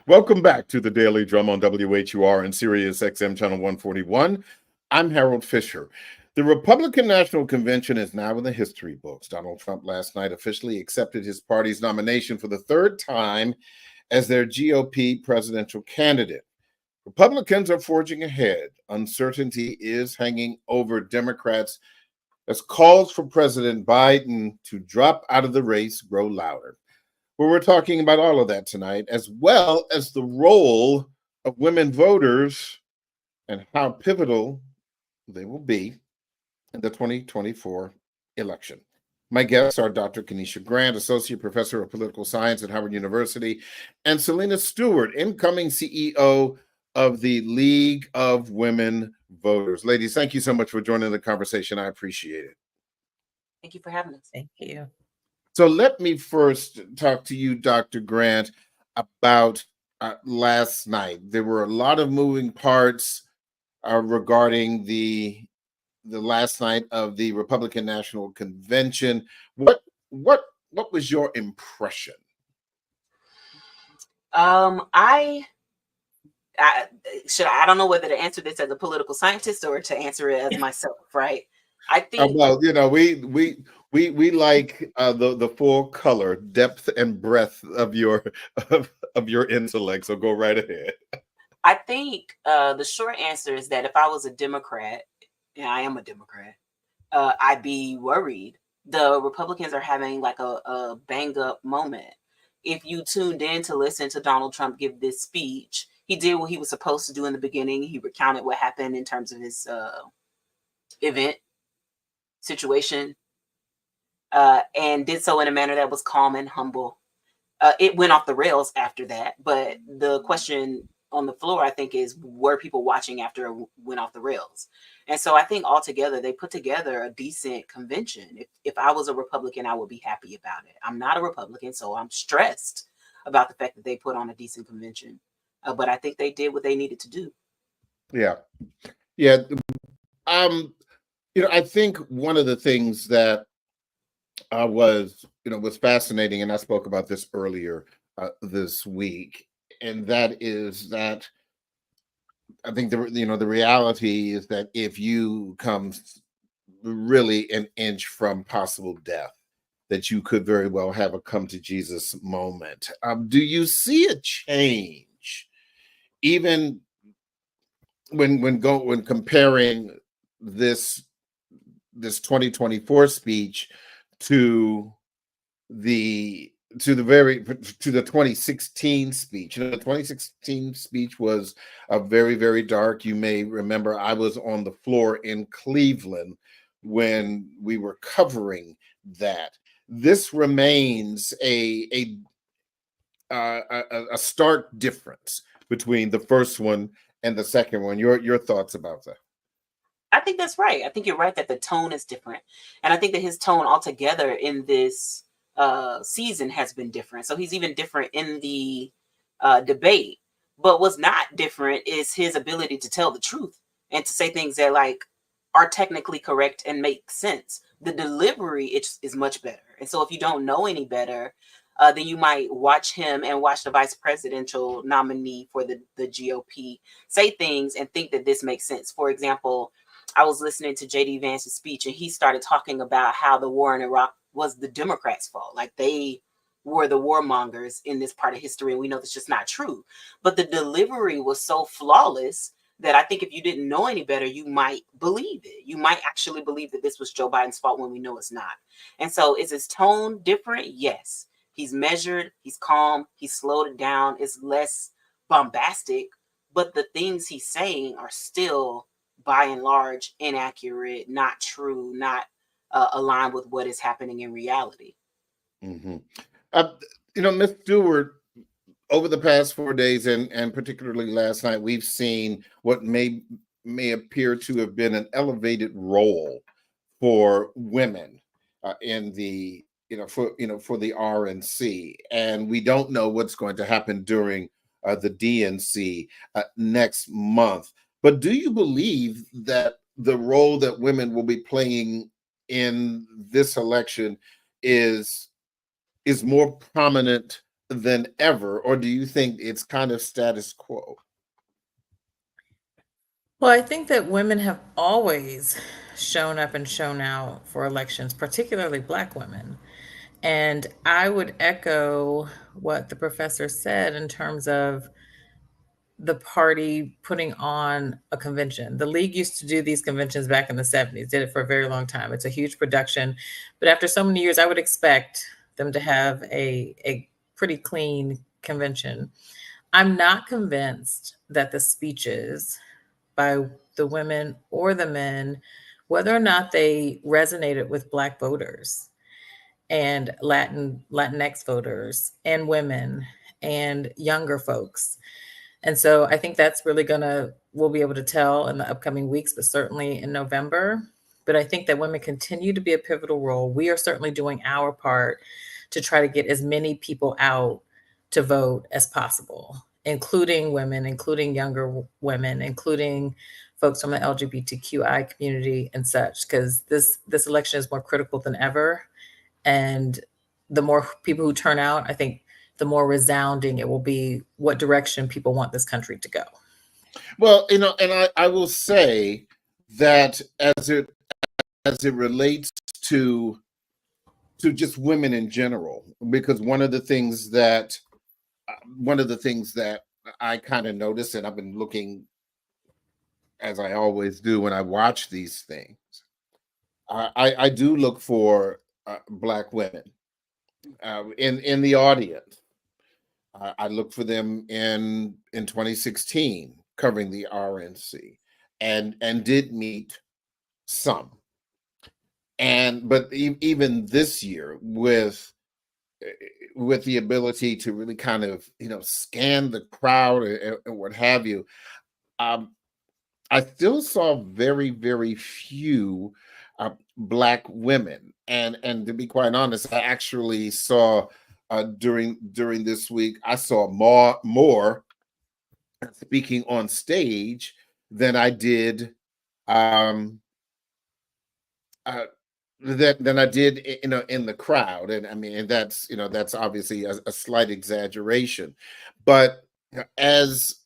Welcome back to the Daily Drum on WHUR and Sirius XM Channel 141. I'm Harold Fisher. The Republican National Convention is now in the history books. Donald Trump last night officially accepted his party's nomination for the third time as their GOP presidential candidate. Republicans are forging ahead. Uncertainty is hanging over Democrats as calls for President Biden to drop out of the race grow louder. Well, we're talking about all of that tonight, as well as the role of women voters and how pivotal they will be in the 2024 election. My guests are Dr. Kenesha Grant, Associate Professor of Political Science at Howard University, and Selena Stewart, incoming CEO of the League of Women Voters. Ladies, thank you so much for joining the conversation. I appreciate it. Thank you for having us. Thank you. So let me first talk to you, Dr. Grant, about last night. There were a lot of moving parts regarding the last night of the Republican National Convention. What was your impression? I don't know whether to answer this as a political scientist or to answer it as myself, right? I think well, you know, we like the full color, depth, and breadth of your of your intellect. So go right ahead. I think the short answer is that if I was a Democrat, and I am a Democrat, I'd be worried. The Republicans are having like a bang up moment. If you tuned in to listen to Donald Trump give this speech, he did what he was supposed to do in the beginning. He recounted what happened in terms of his event situation, and did so in a manner that was calm and humble. It went off the rails after that, but the question on the floor, I think, is were people watching after it went off the rails? And so I think altogether they put together a decent convention. If I was a Republican, I would be happy about it. I'm not a Republican, so I'm stressed about the fact that they put on a decent convention. But I think they did what they needed to do. Yeah. You know, I think one of the things that was fascinating, and I spoke about this earlier this week, and that is that I think the reality is that if you come really an inch from possible death, that you could very well have a come to Jesus moment. Do you see a change, even when comparing this 2024 speech to the 2016 speech? You know, the 2016 speech was very, very dark. You may remember I was on the floor in Cleveland when we were covering that. This remains a stark difference between the first one and the second one. Your thoughts about that? I think that's right. I think you're right that the tone is different. And I think that his tone altogether in this season has been different. So he's even different in the debate. But what's not different is his ability to tell the truth and to say things that like are technically correct and make sense. The delivery is much better. And so if you don't know any better, then you might watch him and watch the vice presidential nominee for the GOP say things and think that this makes sense. For example, I was listening to J.D. Vance's speech, and he started talking about how the war in Iraq was the Democrats' fault. Like they were the warmongers in this part of history, and we know that's just not true. But the delivery was so flawless that I think if you didn't know any better, you might believe it. You might actually believe that this was Joe Biden's fault when we know it's not. And so is his tone different? Yes. He's measured, he's calm, he's slowed it down, it's less bombastic, but the things he's saying are still by and large inaccurate, not true, not aligned with what is happening in reality. Mm-hmm. Ms. Stewart, over the past 4 days and particularly last night, we've seen what may appear to have been an elevated role for women in the for the RNC, and we don't know what's going to happen during the DNC next month. But do you believe that the role that women will be playing in this election is more prominent than ever, or do you think it's kind of status quo? Well, I think that women have always shown up and shown out for elections, particularly Black women. And I would echo what the professor said in terms of the party putting on a convention. The league used to do these conventions back in the 70s, did it for a very long time. It's a huge production. But after so many years, I would expect them to have a pretty clean convention. I'm not convinced that the speeches by the women or the men, whether or not they resonated with Black voters and Latinx voters and women and younger folks. And so I think that's really we'll be able to tell in the upcoming weeks, but certainly in November. But I think that women continue to be a pivotal role. We are certainly doing our part to try to get as many people out to vote as possible, including women, including younger women, including folks from the LGBTQI community and such, because this election is more critical than ever. And the more people who turn out, I think the more resounding it will be what direction people want this country to go. Well, and I will say that as it relates to just women in general, because one of the things that I kind of noticed, and I've been looking, as I always do when I watch these things, I do look for Black women in the audience. I looked for them in 2016 covering the RNC, and did meet some, but even this year with the ability to really kind of scan the crowd and what have you, I still saw very, very few Black women, and to be quite honest, I actually saw during this week, I saw more speaking on stage than I did than I did in the crowd. And I mean, and that's obviously a slight exaggeration, but as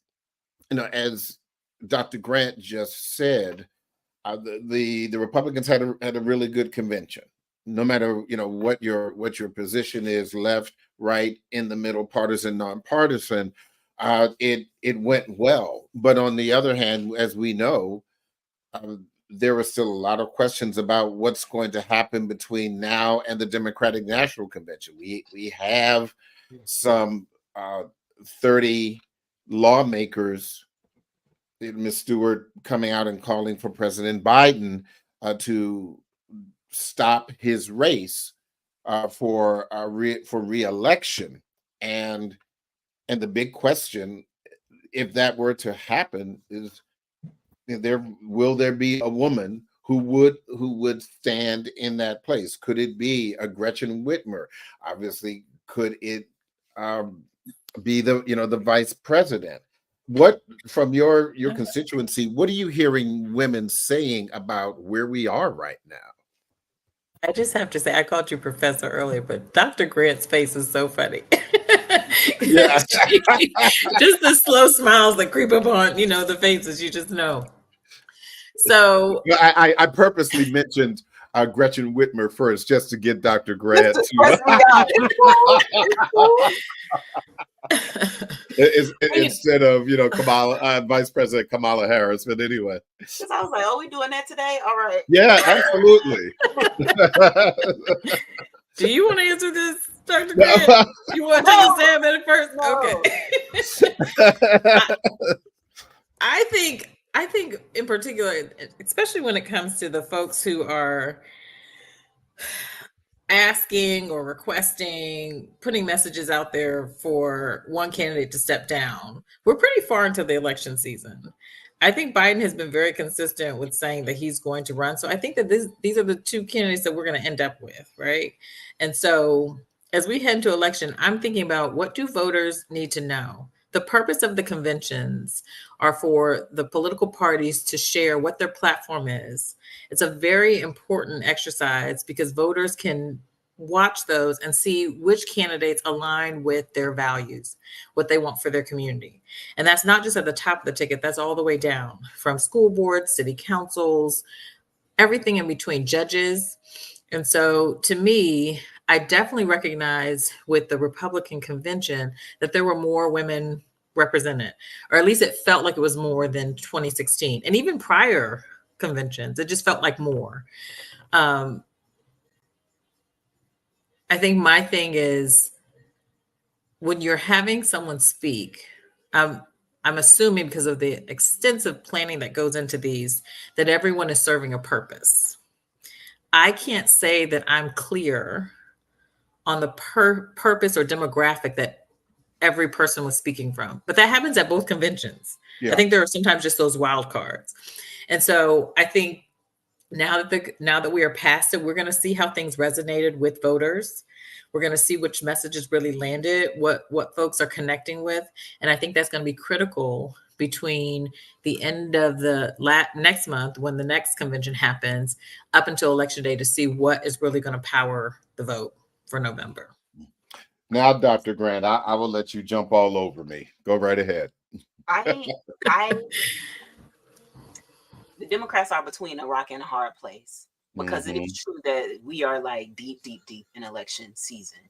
as Dr. Grant just said, the Republicans had a really good convention. No matter what your position is, left, right, in the middle, partisan, nonpartisan, it went well. But on the other hand, as we know, there are still a lot of questions about what's going to happen between now and the Democratic National Convention. We have some 30 lawmakers, Ms. Stewart, coming out and calling for President Biden to stop his race for re-election, and the big question, if that were to happen, is will there be a woman who would stand in that place? Could it be a Gretchen Whitmer? Obviously, could it be the vice president? What, from your constituency, what are you hearing women saying about where we are right now? I just have to say, I called you professor earlier, but Dr. Grant's face is so funny. Yeah. Just the slow smiles that creep up on, the faces, you just know. So I purposely mentioned Gretchen Whitmer first, just to get Dr. Grant instead of Kamala, Vice President Kamala Harris. But anyway, because I was like, "Oh, we doing that today? All right." Yeah, absolutely. Do you want to answer this, Dr. Grant? You want to take a stab at it first? No. Okay. I think in particular, especially when it comes to the folks who are asking or requesting, putting messages out there for one candidate to step down, we're pretty far into the election season. I think Biden has been very consistent with saying that he's going to run. So I think that these are the two candidates that we're going to end up with, right? And so as we head into election, I'm thinking about, what do voters need to know? The purpose of the conventions are for the political parties to share what their platform is. It's a very important exercise because voters can watch those and see which candidates align with their values, what they want for their community. And that's not just at the top of the ticket, that's all the way down from school boards, city councils, everything in between, judges. And so to me, I definitely recognize with the Republican convention that there were more women represented, or at least it felt like it was more than 2016. And even prior conventions, it just felt like more. I think my thing is when you're having someone speak, I'm assuming because of the extensive planning that goes into these, that everyone is serving a purpose. I can't say that I'm clear on the purpose or demographic that every person was speaking from, but that happens at both conventions. Yeah. I think there are sometimes just those wild cards. And so I think now that we are past it, we're going to see how things resonated with voters. We're going to see which messages really landed, what folks are connecting with. And I think that's going to be critical between the end of the next month, when the next convention happens, up until election day, to see what is really going to power the vote for November. Now, Dr. Grant, I will let you jump all over me. Go right ahead. The Democrats are between a rock and a hard place, because it is true that we are like deep in election season.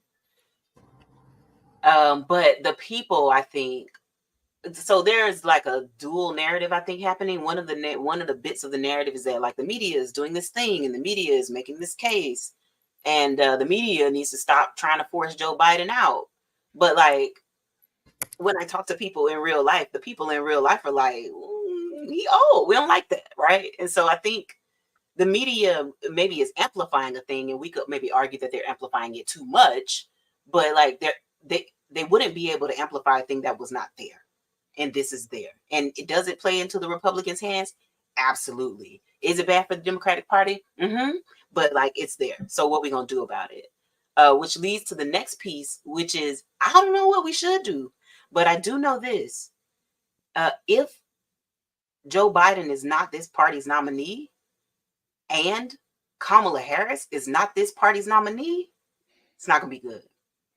But the people, I think, so there's like a dual narrative, I think, happening. One of the bits of the narrative is that like the media is doing this thing and the media is making this case, and the media needs to stop trying to force Joe Biden out. But like when I talk to people in real life, the people in real life are like, we don't like that, right? And so I think the media maybe is amplifying a thing, and we could maybe argue that they're amplifying it too much, but like they wouldn't be able to amplify a thing that was not there, and this is there. And does it play into the Republicans' hands? Absolutely. Is it bad for the Democratic Party? But like it's there. So what we gonna do about it? Which leads to the next piece, which is I don't know what we should do, but I do know this: if Joe Biden is not this party's nominee, and Kamala Harris is not this party's nominee, it's not gonna be good,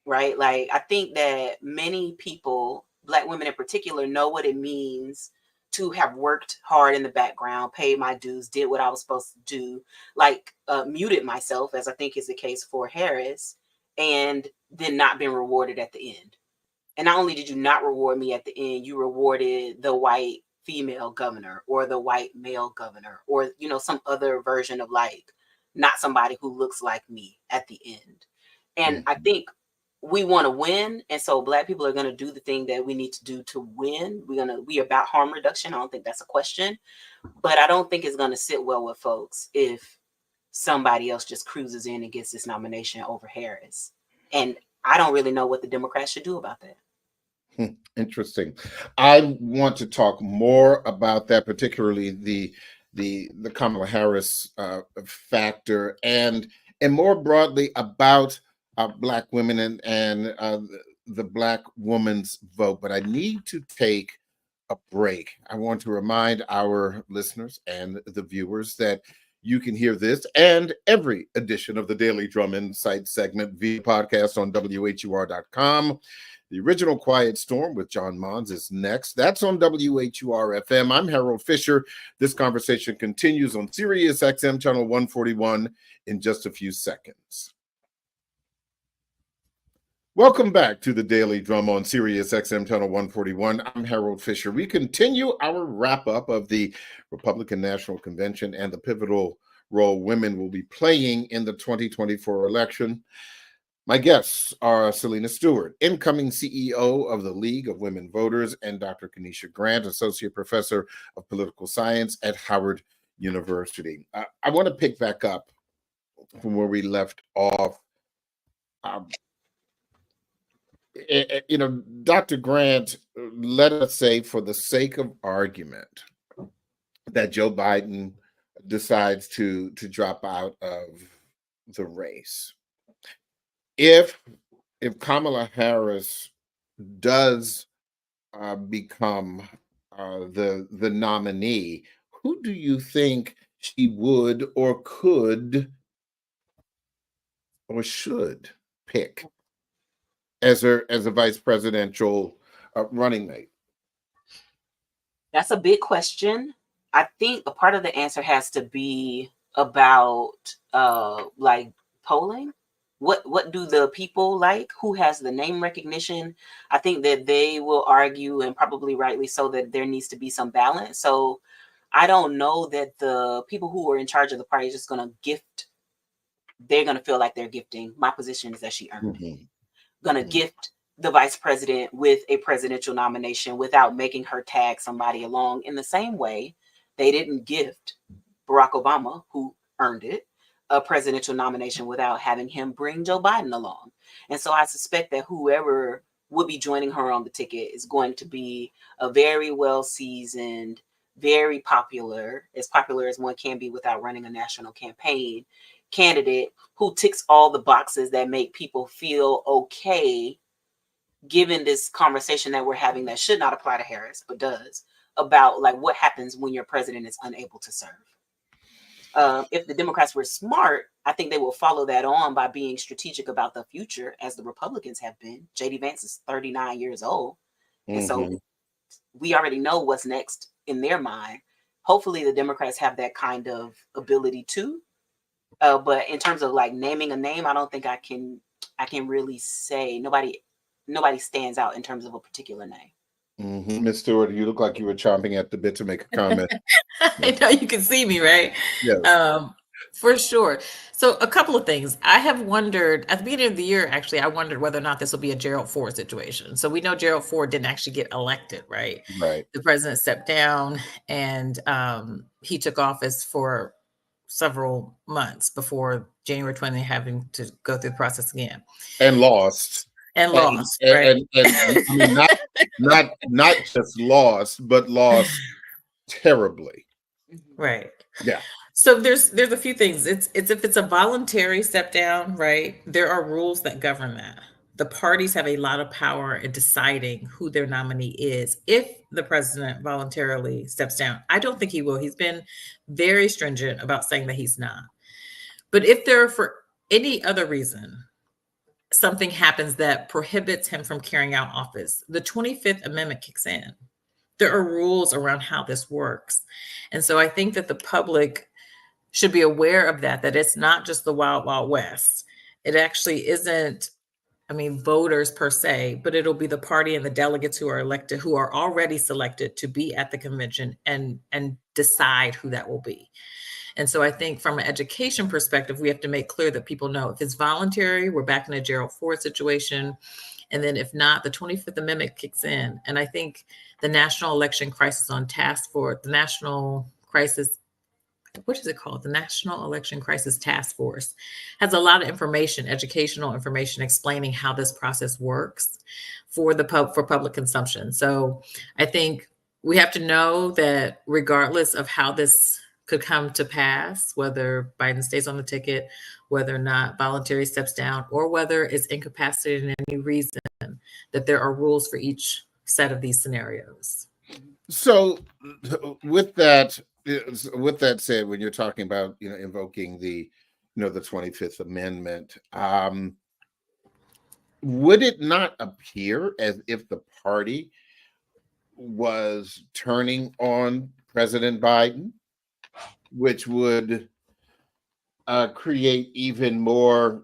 right? Like I think that many people, Black women in particular, know what it means to have worked hard in the background, paid my dues, did what I was supposed to do, like muted myself, as I think is the case for Harris, and then not been rewarded at the end. And not only did you not reward me at the end, you rewarded the white female governor or the white male governor, or some other version of like not somebody who looks like me at the end. And I think we want to win, and so Black people are going to do the thing that we need to do to win. We about harm reduction. I don't think that's a question, but I don't think it's going to sit well with folks if somebody else just cruises in and gets this nomination over Harris. And I don't really know what the Democrats should do about that. Interesting. I want to talk more about that, particularly the Kamala Harris factor, and more broadly about Black women and the Black woman's vote. But I need to take a break. I want to remind our listeners and the viewers that you can hear this and every edition of the Daily Drum Insight segment via podcast on WHUR.com. The original Quiet Storm with John Mons is next. That's on WHUR-FM. I'm Harold Fisher. This conversation continues on Sirius XM channel 141 in just a few seconds. Welcome back to the Daily Drum on Sirius XM channel 141. I'm Harold Fisher. We continue our wrap-up of the Republican National Convention and the pivotal role women will be playing in the 2024 election. My guests are Selena Stewart, incoming CEO of the League of Women Voters, and Dr. Kenesha Grant, Associate Professor of Political Science at Howard University. I want to pick back up from where we left off. Dr. Grant, let us say, for the sake of argument, that Joe Biden decides to drop out of the race. If Kamala Harris does become the nominee, who do you think she would or could or should pick as a vice presidential running mate? That's a big question. I think a part of the answer has to be about like polling. What do the people like? Who has the name recognition? I think that they will argue, and probably rightly so, that there needs to be some balance. So I don't know that the people who are in charge of the party is just going to gift. They're going to feel like they're gifting. My position is that she earned it. Going to gift the vice president with a presidential nomination without making her tag somebody along, in the same way they didn't gift Barack Obama, who earned it, a presidential nomination without having him bring Joe Biden along. And so I suspect that whoever would be joining her on the ticket is going to be a very well seasoned, very popular as one can be without running a national campaign, candidate who ticks all the boxes that make people feel okay, given this conversation that we're having that should not apply to Harris, but does, about like what happens when your president is unable to serve. If the Democrats were smart, I think they will follow that on by being strategic about the future, as the Republicans have been. J.D. Vance is 39 years old. And so we already know what's next in their mind. Hopefully the Democrats have that kind of ability too. But in terms of like naming a name, I don't think I can really say. Nobody stands out in terms of a particular name. Ms. Stewart, you look like you were chomping at the bit to make a comment. I know you can see me, right? Yeah. For sure. So a couple of things. I have wondered at the beginning of the year, actually, I wondered whether or not this will be a Gerald Ford situation. So we know Gerald Ford didn't actually get elected, right? Right. The president stepped down and he took office for several months before January 20, having to go through the process again. And lost. Right? And I mean, not just lost, but lost terribly. Right. Yeah. So there's a few things. It's if it's a voluntary step down, right? There are rules that govern that. The parties have a lot of power in deciding who their nominee is. If the president voluntarily steps down, I don't think he will. He's been very stringent about saying that he's not. But if there, for any other reason, something happens that prohibits him from carrying out office, the 25th Amendment kicks in. There are rules around how this works. And so I think that the public should be aware of that it's not just the wild, wild west. It actually isn't, voters per se, but it'll be the party and the delegates who are elected, who are already selected to be at the convention and decide who that will be. And so I think from an education perspective, we have to make clear that people know if it's voluntary, we're back in a Gerald Ford situation. And then if not, the 25th Amendment kicks in. And I think the National Election Crisis Task Force, the National Crisis, what is it called? The National Election Crisis Task Force has a lot of information, educational information, explaining how this process works for public consumption. So I think we have to know that regardless of how this could come to pass, whether Biden stays on the ticket, whether or not voluntary steps down, or whether it's incapacitated in any reason, that there are rules for each set of these scenarios. So with that said, when you're talking about, invoking the 25th Amendment, would it not appear as if the party was turning on President Biden, which would create even more,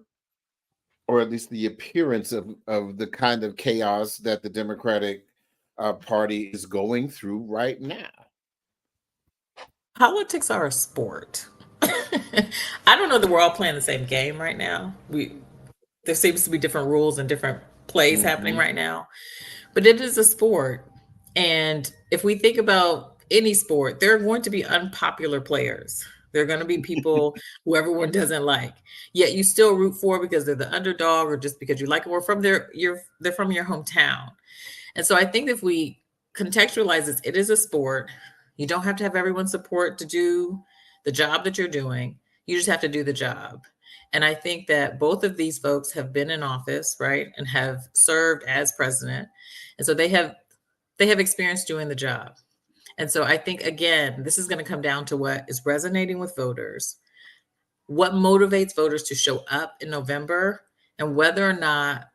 or at least the appearance of the kind of chaos that the Democratic Party is going through right now? Politics are a sport. I don't know that we're all playing the same game right now. There seems to be different rules and different plays happening right now, but it is a sport. And if we think about any sport, there are going to be unpopular players. There are going to be people who everyone doesn't like, yet you still root for because they're the underdog or just because you like them or they're from your hometown. And so I think if we contextualize this, it is a sport. You don't have to have everyone's support to do the job that you're doing. You just have to do the job. And I think that both of these folks have been in office, right, and have served as president. And so they have experience doing the job. And so I think, again, this is going to come down to what is resonating with voters. what motivates voters to show up in November, and whether or not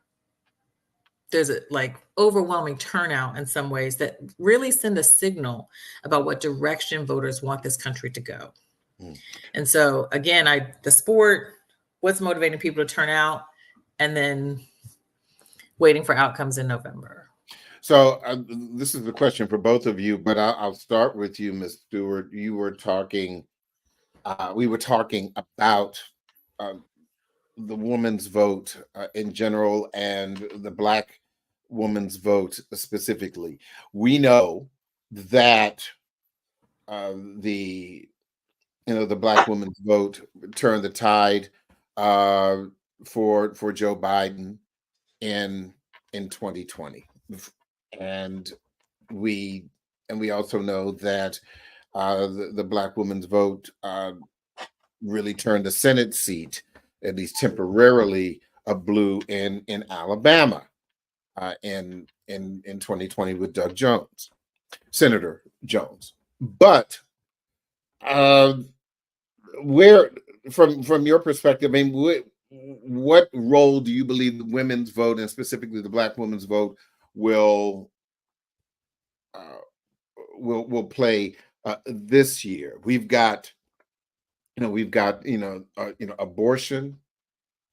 there's a like overwhelming turnout in some ways that really send a signal about what direction voters want this country to go. And so again, the sport, what's motivating people to turn out, and then waiting for outcomes in November. So this is a question for both of you, but I'll start with you, Ms. Stewart. You were talking, we were talking about the woman's vote in general and the Black woman's vote specifically. We know that the Black woman's vote turned the tide for Joe Biden in 2020, and we also know that the Black woman's vote really turned the Senate seat, at least temporarily, blue in Alabama in 2020 with Doug Jones, Senator Jones. But where, from your perspective, I mean, what role do you believe the women's vote, and specifically the Black women's vote, will play this year? We've got abortion.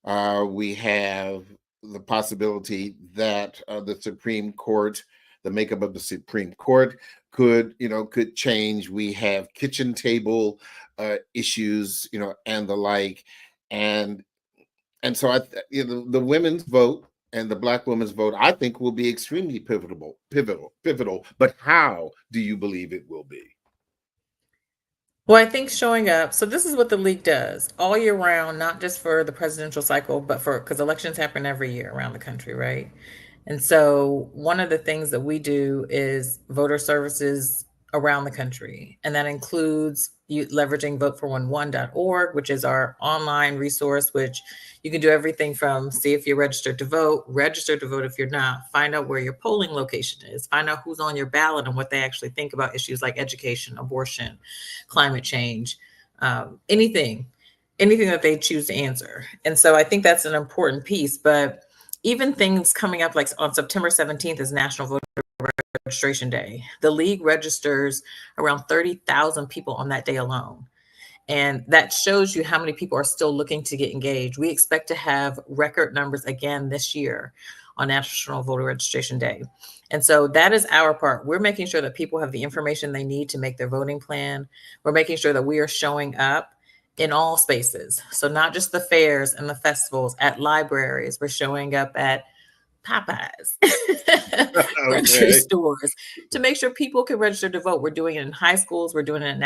We have the possibility that the Supreme Court, the makeup of the Supreme Court could change. We have kitchen table issues, and the like, and so the women's vote and the Black women's vote, I think, will be extremely pivotal. But how do you believe it will be? Well, I think showing up. So this is what the league does all year round, not just for the presidential cycle, but because elections happen every year around the country, right? And so one of the things that we do is voter services around the country. And that includes leveraging vote411.org, which is our online resource, which you can do everything from see if you're registered to vote, register to vote if you're not, find out where your polling location is, find out who's on your ballot and what they actually think about issues like education, abortion, climate change, anything that they choose to answer. And so I think that's an important piece. But even things coming up like on September 17th is National Voter Registration Day. The league registers around 30,000 people on that day alone. And that shows you how many people are still looking to get engaged. We expect to have record numbers again this year on National Voter Registration Day. And so that is our part. We're making sure that people have the information they need to make their voting plan. We're making sure that we are showing up in all spaces. So not just the fairs and the festivals, at libraries, we're showing up at Popeyes, grocery stores, to make sure people can register to vote. We're doing it in high schools. We're doing it in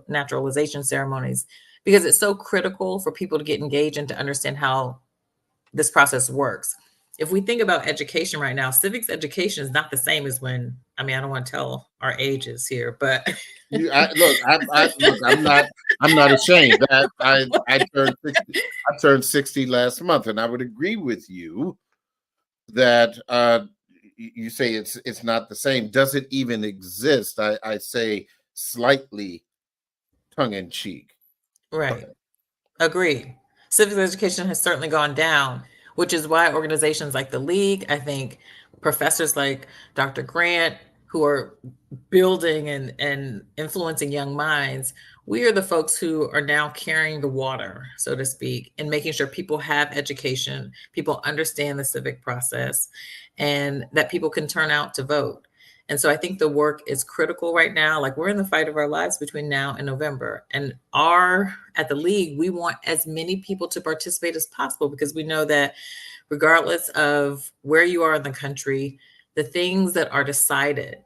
naturalization ceremonies, because it's so critical for people to get engaged and to understand how this process works. If we think about education right now, civics education is not the same as when, I don't want to tell our ages here, but I'm not ashamed. I turned 60 last month, and I would agree with you that you say it's not the same. Does it even exist? I say slightly tongue in cheek. Right. Agreed. Civics education has certainly gone down, which is why organizations like the League, I think professors like Dr. Grant, who are building and influencing young minds, we are the folks who are now carrying the water, so to speak, and making sure people have education, people understand the civic process, and that people can turn out to vote. And so I think the work is critical right now. Like, we're in the fight of our lives between now and November. And at the League, we want as many people to participate as possible, because we know that regardless of where you are in the country, the things that are decided,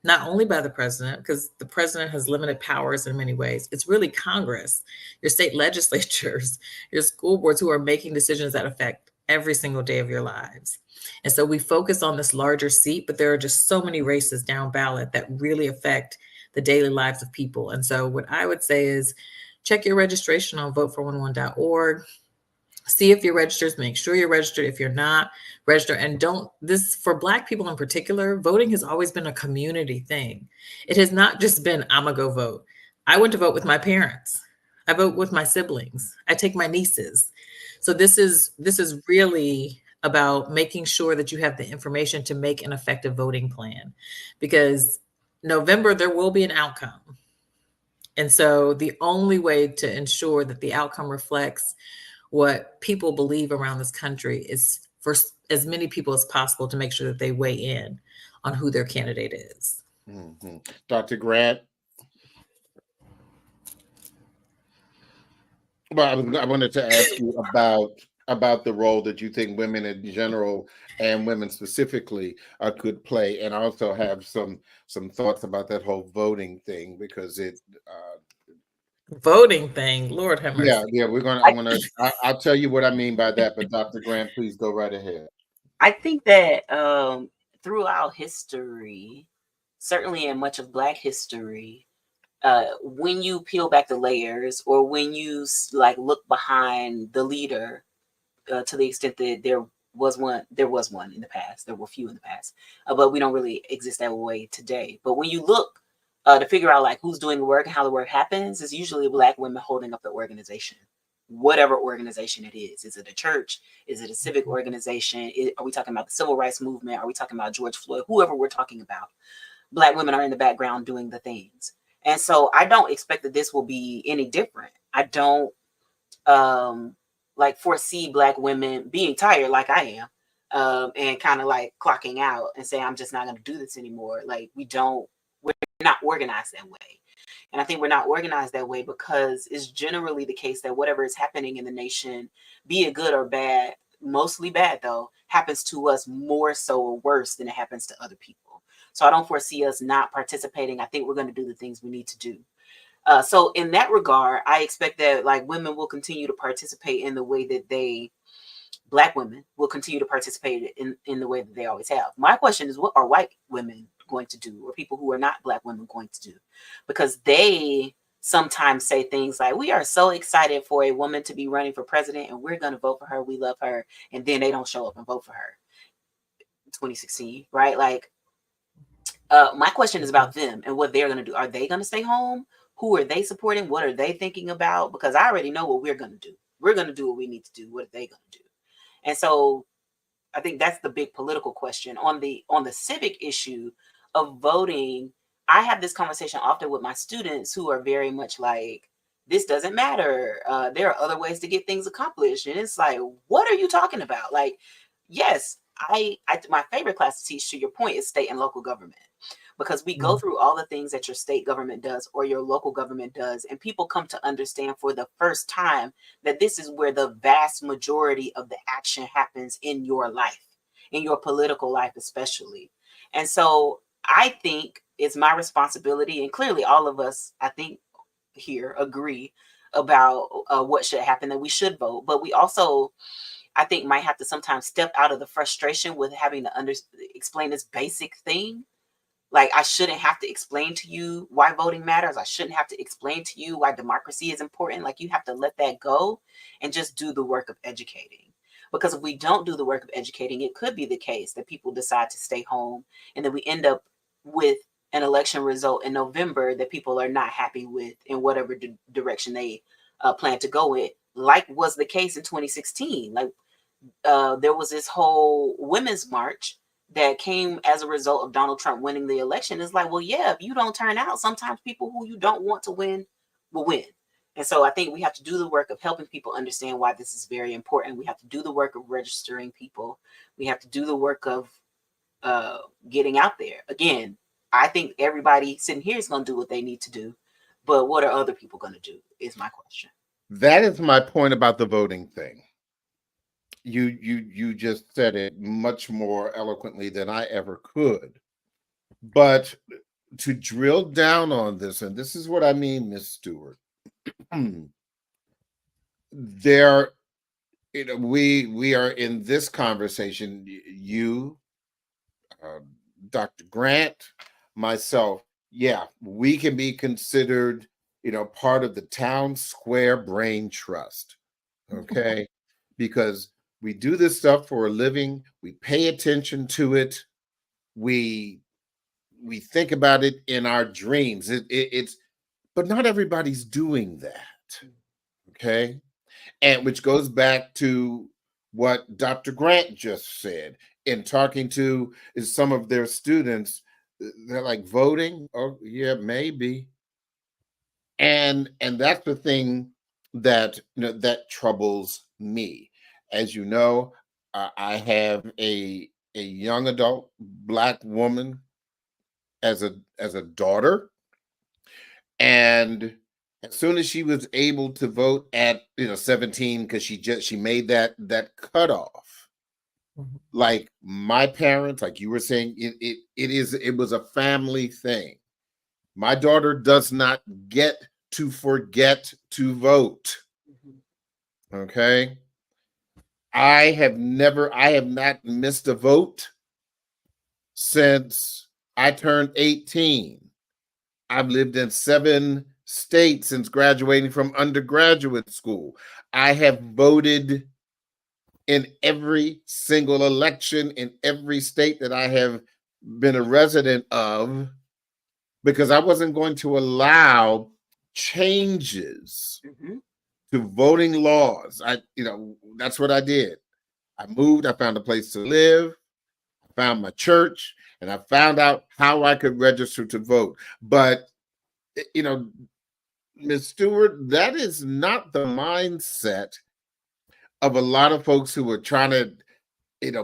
not only by the president, because the president has limited powers in many ways, it's really Congress, your state legislatures, your school boards, who are making decisions that affect every single day of your lives. And so we focus on this larger seat, but there are just so many races down ballot that really affect the daily lives of people. And so what I would say is check your registration on vote411.org. See if you're registered, make sure you're registered. If you're not, register. And for Black people in particular, voting has always been a community thing. It has not just been, I'm gonna go vote. I went to vote with my parents. I vote with my siblings. I take my nieces. So this is really about making sure that you have the information to make an effective voting plan, because November there will be an outcome. And so the only way to ensure that the outcome reflects what people believe around this country is for as many people as possible to make sure that they weigh in on who their candidate is. Mhm. Dr. Grant. Well, I wanted to ask you about the role that you think women in general and women specifically could play, and I also have some thoughts about that whole voting thing because it. Voting thing, Lord have Yeah, mercy. yeah, I'll tell you what I mean by that, but Dr. Grant, please go right ahead. I think that throughout history, certainly in much of Black history, when you peel back the layers, or when you like look behind the leader, to the extent that there was one in the past, there were few in the past, but we don't really exist that way today. But when you look to figure out like who's doing the work and how the work happens, it's usually Black women holding up the organization, whatever organization it is. Is it a church? Is it a civic organization? Are we talking about the civil rights movement? Are we talking about George Floyd? Whoever we're talking about, Black women are in the background doing the things. And so I don't expect that this will be any different. I don't like foresee Black women being tired like I am, and kind of like clocking out and saying, I'm just not going to do this anymore. Like we're not organized that way. And I think we're not organized that way because it's generally the case that whatever is happening in the nation, be it good or bad, mostly bad though, happens to us more so or worse than it happens to other people. So I don't foresee us not participating. I think we're going to do the things we need to do. So in that regard, I expect that like women will continue to participate in the way that Black women will continue to participate in the way that they always have. My question is, what are white women going to do, or people who are not Black women going to do? Because they sometimes say things like, we are so excited for a woman to be running for president and we're going to vote for her. We love her. And then they don't show up and vote for her. 2016, right? Like, my question is about them and what they're going to do. Are they going to stay home? Who are they supporting? What are they thinking about? Because I already know what we're going to do. We're going to do what we need to do. What are they going to do? And so I think that's the big political question. On the civic issue of voting, I have this conversation often with my students who are very much like, this doesn't matter. There are other ways to get things accomplished. And it's like, what are you talking about? Like, yes, I my favorite class to teach, to your point, is state and local government, because we go through all the things that your state government does or your local government does, and people come to understand for the first time that this is where the vast majority of the action happens in your life, in your political life especially. And so I think it's my responsibility, and clearly all of us, I think, here agree about what should happen, that we should vote. But we also, I think, might have to sometimes step out of the frustration with having to explain this basic thing. Like, I shouldn't have to explain to you why voting matters. I shouldn't have to explain to you why democracy is important. Like, you have to let that go and just do the work of educating. Because if we don't do the work of educating, it could be the case that people decide to stay home, and then we end up with an election result in November that people are not happy with in whatever direction they plan to go in, like was the case in 2016. Like, there was this whole women's march that came as a result of Donald Trump winning the election. It's like, well, yeah, if you don't turn out, sometimes people who you don't want to win will win. And so I think we have to do the work of helping people understand why this is very important. We have to do the work of registering people. We have to do the work of getting out there. Again, I think everybody sitting here is going to do what they need to do. But what are other people going to do is my question. That is my point about the voting thing. You just said it much more eloquently than I ever could. But to drill down on this, and this is what I mean, Miss Stewart, there, we are in this conversation, you, Dr. Grant, myself, yeah, we can be considered, part of the town square brain trust, okay? Because we do this stuff for a living, we pay attention to it, we think about it in our dreams. It's but not everybody's doing that. Okay. And which goes back to what Dr. Grant just said in talking to some of their students. They're like, voting? Oh, yeah, maybe. And that's the thing that that troubles me. As you know, I have a young adult Black woman as a daughter, and as soon as she was able to vote at 17, because she made that cutoff, Mhm. like my parents, like you were saying, it was a family thing. My daughter does not get to forget to vote. Mhm. Okay. I have not missed a vote since I turned 18. I've lived in 7 states since graduating from undergraduate school. I have voted in every single election in every state that I have been a resident of, because I wasn't going to allow changes Mhm. to voting laws. That's what I did. I moved, I found a place to live, I found my church, and I found out how I could register to vote. But, you know, Ms. Stewart, that is not the mindset of a lot of folks who are trying to,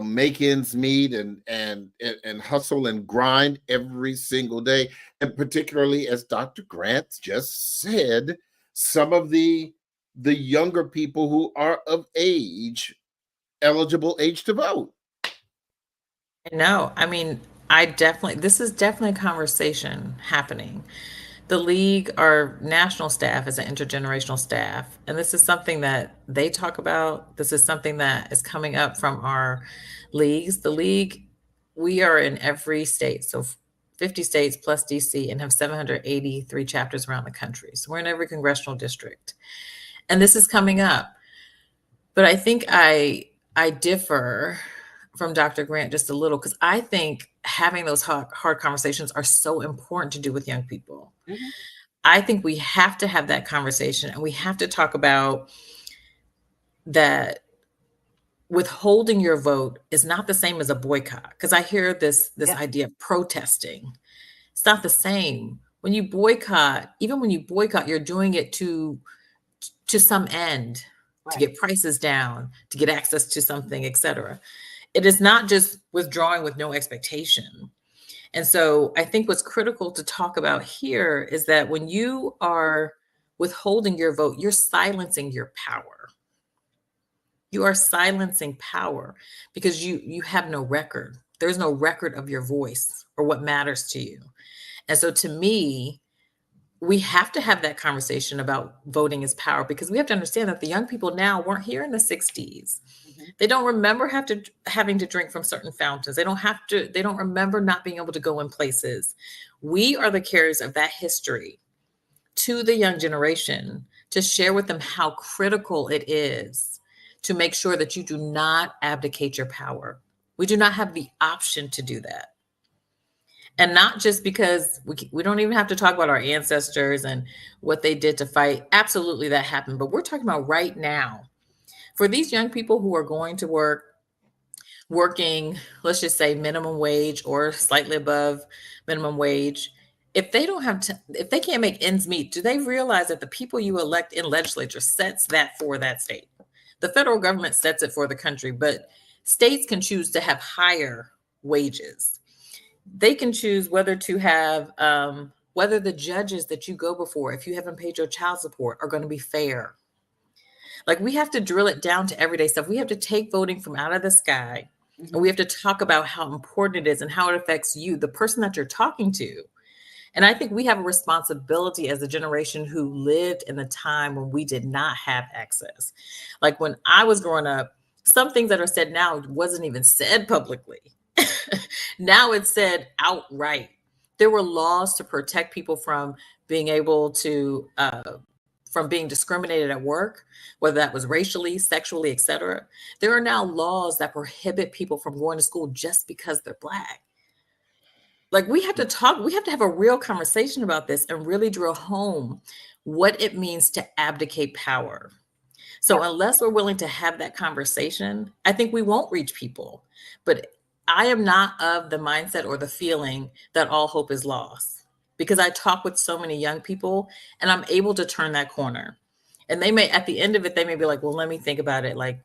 make ends meet and hustle and grind every single day. And particularly, as Dr. Grant just said, some of the younger people who are of age, eligible age to vote. No, I mean, this is definitely a conversation happening. The league, our national staff is an intergenerational staff, and this is something that they talk about. This is something that is coming up from our leagues. The league, we are in every state, so 50 states plus DC, and have 783 chapters around the country. So we're in every congressional district, and this is coming up. But I think I differ from Dr. Grant just a little, because I think having those hard conversations are so important to do with young people. Mhm. I think we have to have that conversation, and we have to talk about that withholding your vote is not the same as a boycott. Because I hear this Yeah. idea of protesting. It's not the same. When you boycott, even when you boycott, you're doing it to some end, to Right. get prices down, to get access to something, etc. It is not just withdrawing with no expectation. And so I think what's critical to talk about here is that when you are withholding your vote, you're silencing your power. You are silencing power because you have no record. There's no record of your voice or what matters to you. And so to me, we have to have that conversation about voting as power, because we have to understand that the young people now weren't here in the 60s. Mhm. They don't remember having to drink from certain fountains. They don't remember not being able to go in places. We are the carriers of that history to the young generation to share with them how critical it is to make sure that you do not abdicate your power. We do not have the option to do that. And not just because we don't even have to talk about our ancestors and what they did to fight. Absolutely, that happened. But we're talking about right now. For these young people who are going to working, let's just say minimum wage or slightly above minimum wage, if they don't have if they can't make ends meet, do they realize that the people you elect in legislature sets that for that state? The federal government sets it for the country, but states can choose to have higher wages. They can choose whether to have whether the judges that you go before, if you haven't paid your child support, are going to be fair. Like, we have to drill it down to everyday stuff. We have to take voting from out of the sky, and Mhm. we have to talk about how important it is and how it affects you, the person that you're talking to. And I think we have a responsibility as a generation who lived in the time when we did not have access. Like when I was growing up, some things that are said now wasn't even said publicly. Now it's said outright. There were laws to protect people from being able to from being discriminated at work, whether that was racially, sexually, etc. There are now laws that prohibit people from going to school just because they're Black. Like we have to talk, we have to have a real conversation about this and really drill home what it means to abdicate power. So unless we're willing to have that conversation, I think we won't reach people. But I am not of the mindset or the feeling that all hope is lost, because I talk with so many young people and I'm able to turn that corner. And they may, at the end of it, they may be like, well, let me think about it. Like,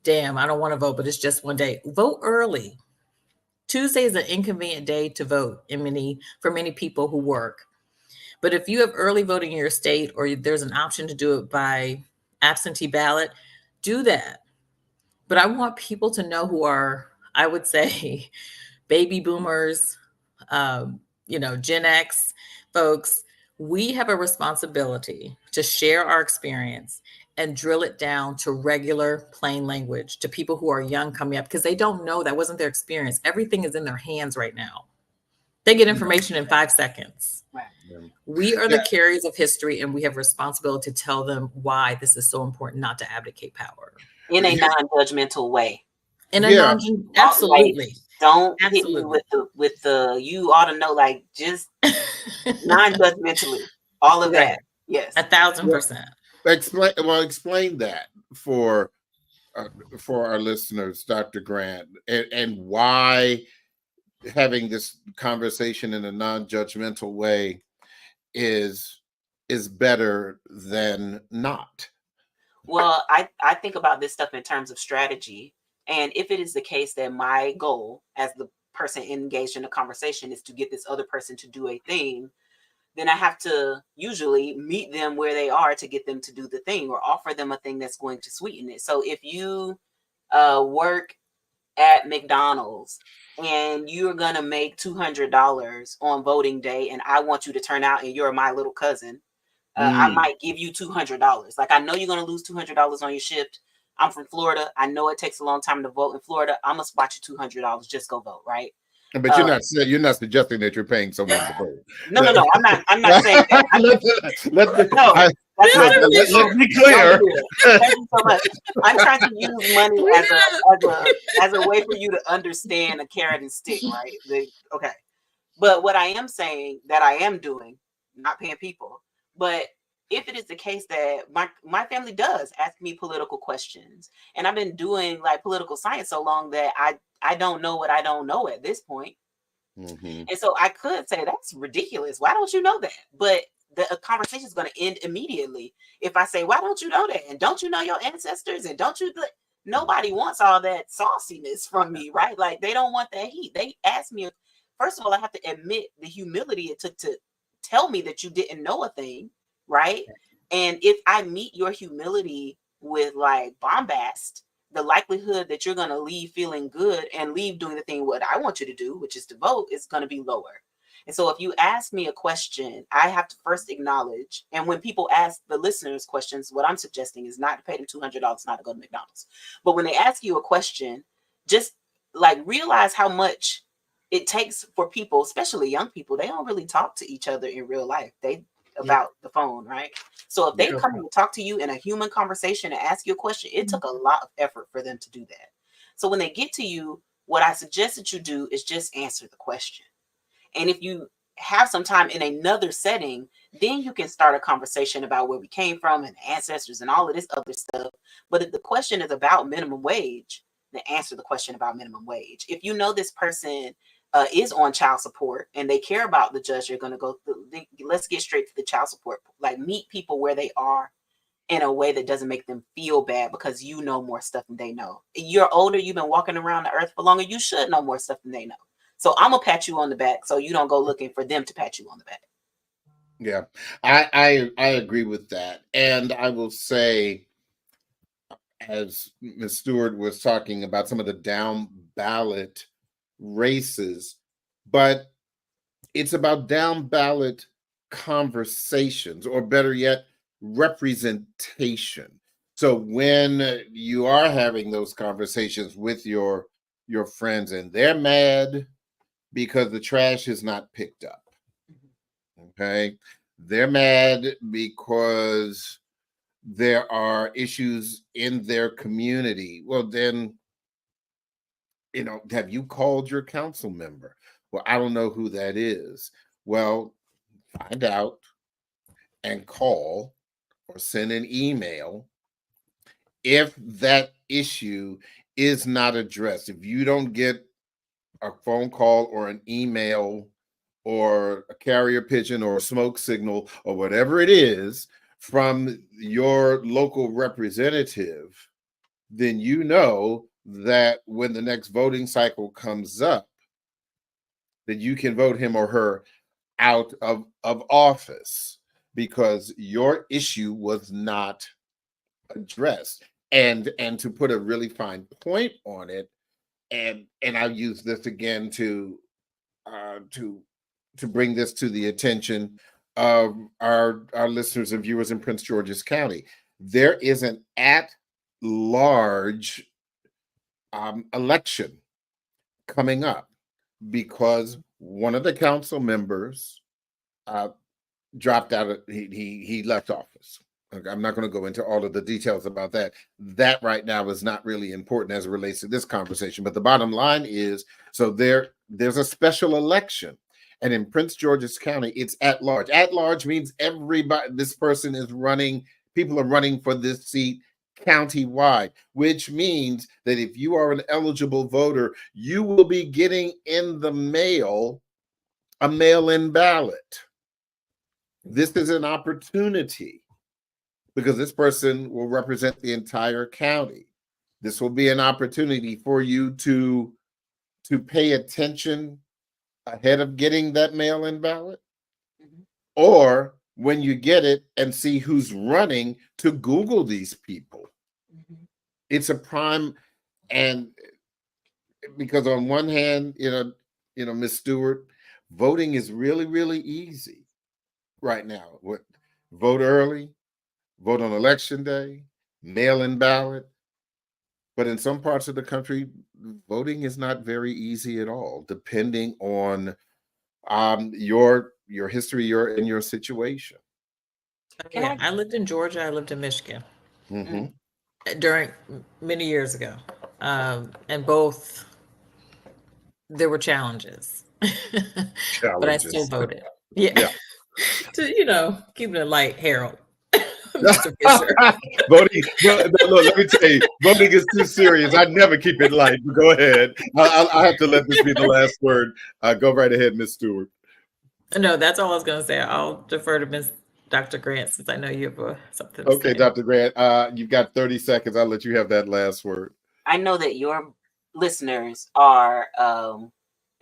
damn, I don't want to vote, but it's just one day. Vote early. Tuesday is an inconvenient day to vote for many people who work. But if you have early voting in your state, or there's an option to do it by absentee ballot, do that. But I want people to know who are, I would say, baby boomers, Gen X folks. We have a responsibility to share our experience and drill it down to regular, plain language to people who are young coming up, because they don't know, that wasn't their experience. Everything is in their hands right now. They get information in 5 seconds. Right. We are the carriers of history, and we have responsibility to tell them why this is so important not to abdicate power. In a non-judgmental way. Absolutely. Don't hit me with the you ought to know, like, just non-judgmentally. All of that. Yes. 1,000%. Explain that for our listeners, Dr. Grant, and why having this conversation in a non-judgmental way is better than not. Well, I think about this stuff in terms of strategy. And if it is the case that my goal as the person engaged in the conversation is to get this other person to do a thing, then I have to usually meet them where they are to get them to do the thing, or offer them a thing that's going to sweeten it. So if you work at McDonald's and you're going to make $200 on voting day, and I want you to turn out and you're my little cousin, I might give you $200. Like, I know you're going to lose $200 on your shift. I'm from Florida. I know it takes a long time to vote in Florida. I'm going to spot you $200. Just go vote, right? But you're not suggesting that you're paying someone to vote. No. I'm not saying that. Let's be clear. Thank you so much. I'm trying to use money as a way for you to understand a carrot and stick, right? Okay. But what I am saying that I am doing, not paying people, but if it is the case that my family does ask me political questions, and I've been doing like political science so long that I don't know what I don't know at this point. Mm-hmm. And so I could say that's ridiculous. Why don't you know that? But the conversation is going to end immediately if I say, why don't you know that? And don't you know your ancestors? And don't you? Nobody wants all that sauciness from me, right? Like, they don't want that heat. They ask me, first of all, I have to admit the humility it took to tell me that you didn't know a thing. Right. And if I meet your humility with like bombast, the likelihood that you're going to leave feeling good and leave doing the thing what I want you to do, which is to vote, is going to be lower. And so if you ask me a question, I have to first acknowledge. And when people ask the listeners questions, what I'm suggesting is not to pay them $200 not to go to McDonald's. But when they ask you a question, just like realize how much it takes for people, especially young people. They don't really talk to each other in real life. About the phone, right? So if they come and talk to you in a human conversation and ask you a question, it took a lot of effort for them to do that. So when they get to you, what I suggest that you do is just answer the question. And if you have some time in another setting, then you can start a conversation about where we came from and ancestors and all of this other stuff. But if the question is about minimum wage, then answer the question about minimum wage. If you know this person is on child support and they care about the judge you're going to go through, let's get straight to the child support. Like, meet people where they are in a way that doesn't make them feel bad, because you know more stuff than they know. You're older, you've been walking around the earth for longer, you should know more stuff than they know. So I'm gonna pat you on the back so you don't go looking for them to pat you on the back. Yeah, I agree with that. And I will say, as Ms. Stewart was talking about some of the down ballot races, but it's about down ballot conversations, or better yet, representation. So when you are having those conversations with your friends and they're mad because the trash is not picked up, okay, they're mad because there are issues in their community, well then, have you called your council member? Well, I don't know who that is. Well, find out and call or send an email if that issue is not addressed. If you don't get a phone call or an email or a carrier pigeon or a smoke signal or whatever it is from your local representative, then you know that when the next voting cycle comes up, that you can vote him or her out of office because your issue was not addressed. And to put a really fine point on it, and I'll use this again to bring this to the attention of our listeners and viewers in Prince George's County. There is an at-large election coming up because one of the council members dropped out. He left office. I'm not going to go into all of the details about that. That right now is not really important as it relates to this conversation. But the bottom line is, so there's a special election. And in Prince George's County, it's at large. At large means everybody, this person is running, people are running for this seat countywide, which means that if you are an eligible voter, you will be getting in the mail a mail-in ballot. This is an opportunity because this person will represent the entire county. This will be an opportunity for you to pay attention ahead of getting that mail-in ballot, or when you get it and see who's running, to Google these people. It's a prime, and because on one hand, Ms. Stewart, voting is really, really easy right now. Vote early, vote on election day, mail-in ballot. But in some parts of the country, voting is not very easy at all, depending on your history, your situation. Yeah, I lived in Georgia. I lived in Michigan Mm-hmm. many years ago, and both there were challenges, but I still voted. Yeah. To keep it light, Harold. Mr. Fisher. Voting, look, let me tell you, voting is too serious. I never keep it light. Go ahead. I have to let this be the last word. Go right ahead, Ms. Stewart. No, that's all I was going to say. I'll defer to Dr. Grant since I know you have something to say. Okay, Dr. Grant, you've got 30 seconds. I'll let you have that last word. I know that your listeners are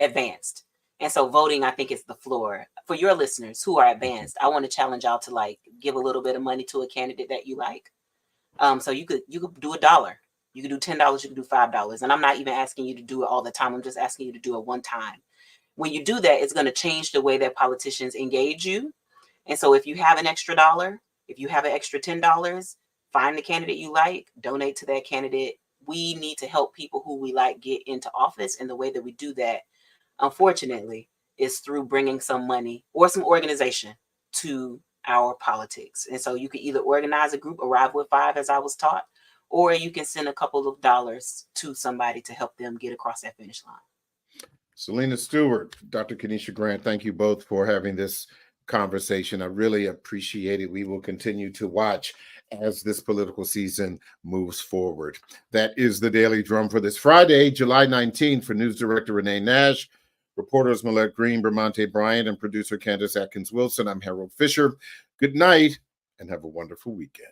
advanced. And so voting, I think, is the floor. For your listeners who are advanced, I want to challenge y'all to give a little bit of money to a candidate that you like. So you could do $1. You could do $10, you could do $5. And I'm not even asking you to do it all the time. I'm just asking you to do it one time. When you do that, it's going to change the way that politicians engage you. And so if you have an extra $1, if you have an extra $10, find the candidate you like, donate to that candidate. We need to help people who we like get into office. And the way that we do that, unfortunately, is through bringing some money or some organization to our politics. And so you can either organize a group, Arrive with 5, as I was taught, or you can send a couple of dollars to somebody to help them get across that finish line. Selena Stewart, Dr. Kenesha Grant, thank you both for having this conversation. I really appreciate it. We will continue to watch as this political season moves forward. That is the Daily Drum for this Friday, July 19th. For News Director Renee Nash, reporters Millette Green, Bermonte Bryant, and producer Candace Atkins Wilson, I'm Harold Fisher. Good night and have a wonderful weekend.